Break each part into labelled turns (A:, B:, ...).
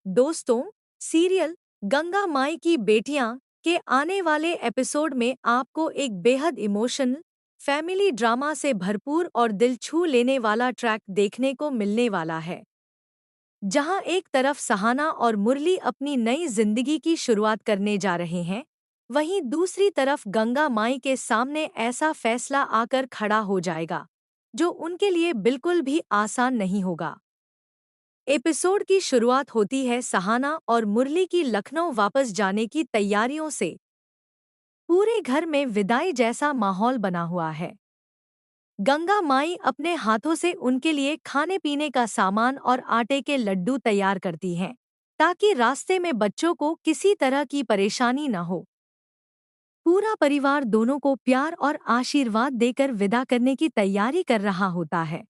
A: दोस्तों, सीरियल गंगा माई की बेटियां के आने वाले एपिसोड में आपको एक बेहद इमोशनल, फैमिली ड्रामा से भरपूर और दिल छू लेने वाला ट्रैक देखने को मिलने वाला है। जहां एक तरफ सहाना और मुरली अपनी नई जिंदगी की शुरुआत करने जा रहे हैं, वहीं दूसरी तरफ गंगा माई के सामने ऐसा फैसला आकर खड़ा हो जाएगा जो उनके लिए बिल्कुल भी आसान नहीं होगा। एपिसोड की शुरुआत होती है सहाना और मुरली की लखनऊ वापस जाने की तैयारियों से। पूरे घर में विदाई जैसा माहौल बना हुआ है। गंगा माई अपने हाथों से उनके लिए खाने पीने का सामान और आटे के लड्डू तैयार करती हैं, ताकि रास्ते में बच्चों को किसी तरह की परेशानी न हो। पूरा परिवार दोनों को प्यार और आशीर्वाद देकर विदा करने की तैयारी कर रहा होता है।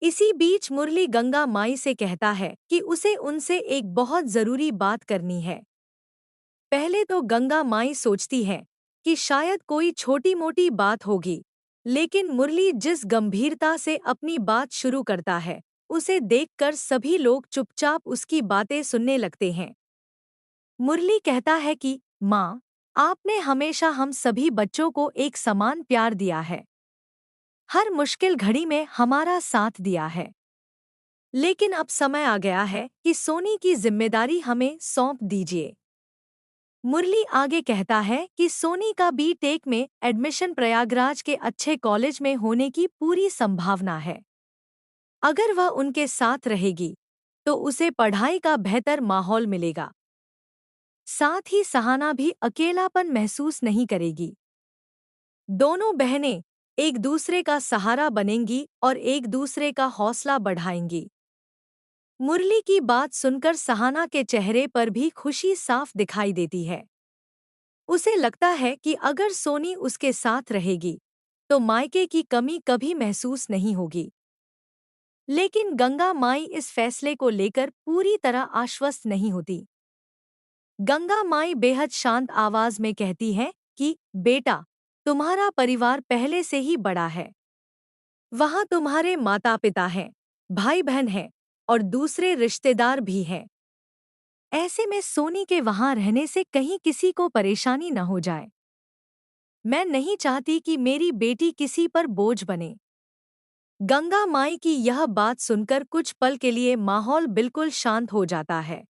A: इसी बीच मुरली गंगा माई से कहता है कि उसे उनसे एक बहुत जरूरी बात करनी है। पहले तो गंगा माई सोचती है कि शायद कोई छोटी मोटी बात होगी, लेकिन मुरली जिस गंभीरता से अपनी बात शुरू करता है, उसे देखकर सभी लोग चुपचाप उसकी बातें सुनने लगते हैं। मुरली कहता है कि माँ, आपने हमेशा हम सभी बच्चों को एक समान प्यार दिया है, हर मुश्किल घड़ी में हमारा साथ दिया है। लेकिन अब समय आ गया है कि सोनी की जिम्मेदारी हमें सौंप दीजिए। मुरली आगे कहता है कि सोनी का बी.टेक में एडमिशन प्रयागराज के अच्छे कॉलेज में होने की पूरी संभावना है। अगर वह उनके साथ रहेगी, तो उसे पढ़ाई का बेहतर माहौल मिलेगा। साथ ही सहाना भी अकेलापन महसूस नहीं करेगी। दोनों बहनें एक दूसरे का सहारा बनेंगी और एक दूसरे का हौसला बढ़ाएंगी। मुरली की बात सुनकर सहाना के चेहरे पर भी खुशी साफ दिखाई देती है। उसे लगता है कि अगर सोनी उसके साथ रहेगी, तो मायके की कमी कभी महसूस नहीं होगी। लेकिन गंगा माई इस फैसले को लेकर पूरी तरह आश्वस्त नहीं होती। गंगा माई बेहद शांत आवाज में कहती है कि बेटा, तुम्हारा परिवार पहले से ही बड़ा है। वहाँ तुम्हारे माता पिता हैं, भाई बहन हैं और दूसरे रिश्तेदार भी हैं। ऐसे में सोनी के वहाँ रहने से कहीं किसी को परेशानी न हो जाए। मैं नहीं चाहती कि मेरी बेटी किसी पर बोझ बने। गंगा माई की यह बात सुनकर कुछ पल के लिए माहौल बिल्कुल शांत हो जाता है।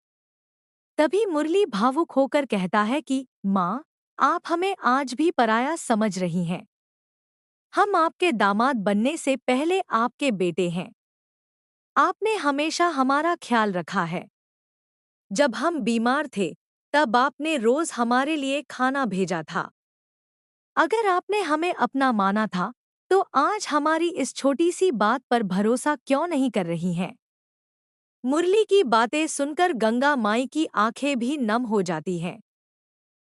A: तभी मुरली भावुक होकर कहता है कि माँ, आप हमें आज भी पराया समझ रही हैं। हम आपके दामाद बनने से पहले आपके बेटे हैं। आपने हमेशा हमारा ख्याल रखा है। जब हम बीमार थे, तब आपने रोज हमारे लिए खाना भेजा था। अगर आपने हमें अपना माना था, तो आज हमारी इस छोटी सी बात पर भरोसा क्यों नहीं कर रही हैं? मुरली की बातें सुनकर गंगा माई की आंखें भी नम हो जाती हैं।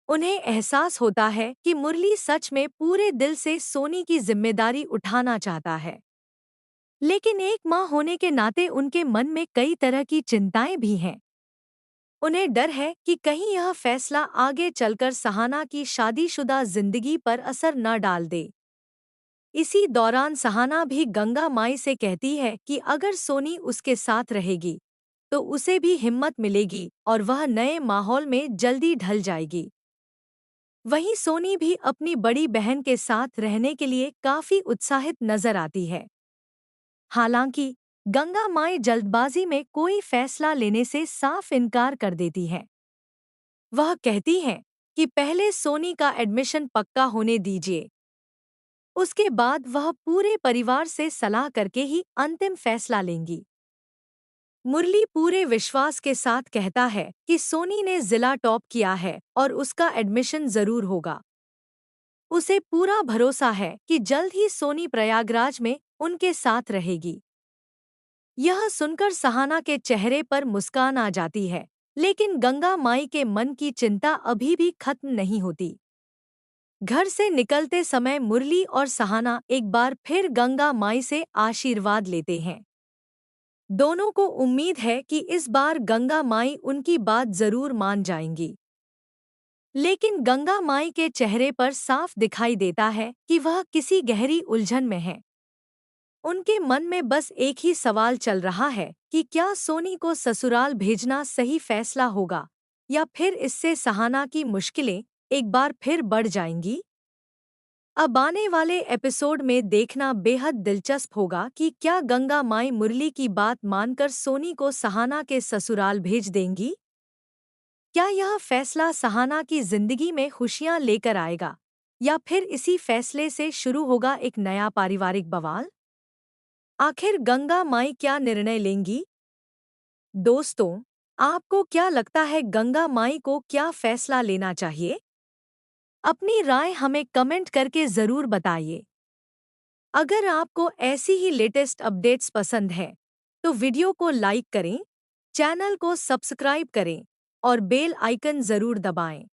A: उन्हें एहसास होता है कि मुरली सच में पूरे दिल से सोनी की जिम्मेदारी उठाना चाहता है। लेकिन एक माँ होने के नाते उनके मन में कई तरह की चिंताएं भी हैं। उन्हें डर है कि कहीं यह फैसला आगे चलकर सहाना की शादीशुदा जिंदगी पर असर न डाल दे। इसी दौरान सहाना भी गंगा माई से कहती है कि अगर सोनी उसके साथ रहेगी, तो उसे भी हिम्मत मिलेगी और वह नए माहौल में जल्दी ढल जाएगी। वहीं सोनी भी अपनी बड़ी बहन के साथ रहने के लिए काफी उत्साहित नजर आती है। हालांकि गंगा माई जल्दबाजी में कोई फैसला लेने से साफ इनकार कर देती है। वह कहती हैं कि पहले सोनी का एडमिशन पक्का होने दीजिए। उसके बाद वह पूरे परिवार से सलाह करके ही अंतिम फैसला लेंगी। मुरली पूरे विश्वास के साथ कहता है कि सोनी ने जिला टॉप किया है और उसका एडमिशन जरूर होगा। उसे पूरा भरोसा है कि जल्द ही सोनी प्रयागराज में उनके साथ रहेगी। यह सुनकर सहाना के चेहरे पर मुस्कान आ जाती है, लेकिन गंगा माई के मन की चिंता अभी भी खत्म नहीं होती। घर से निकलते समय मुरली और सहाना एक बार फिर गंगा माई से आशीर्वाद लेते हैं। दोनों को उम्मीद है कि इस बार गंगा माई उनकी बात जरूर मान जाएंगी। लेकिन गंगा माई के चेहरे पर साफ दिखाई देता है कि वह किसी गहरी उलझन में है। उनके मन में बस एक ही सवाल चल रहा है कि क्या सोनी को ससुराल भेजना सही फैसला होगा या फिर इससे सहाना की मुश्किलें एक बार फिर बढ़ जाएंगी। अब आने वाले एपिसोड में देखना बेहद दिलचस्प होगा कि क्या गंगा माई मुरली की बात मानकर सोनी को सहाना के ससुराल भेज देंगी। क्या यह फैसला सहाना की जिंदगी में खुशियां लेकर आएगा या फिर इसी फैसले से शुरू होगा एक नया पारिवारिक बवाल। आखिर गंगा माई क्या निर्णय लेंगी। दोस्तों, आपको क्या लगता है गंगा माई को क्या फैसला लेना चाहिए? अपनी राय हमें कमेंट करके ज़रूर बताइए। अगर आपको ऐसी ही लेटेस्ट अपडेट्स पसंद है तो वीडियो को लाइक करें, चैनल को सब्सक्राइब करें और बेल आइकन ज़रूर दबाएं।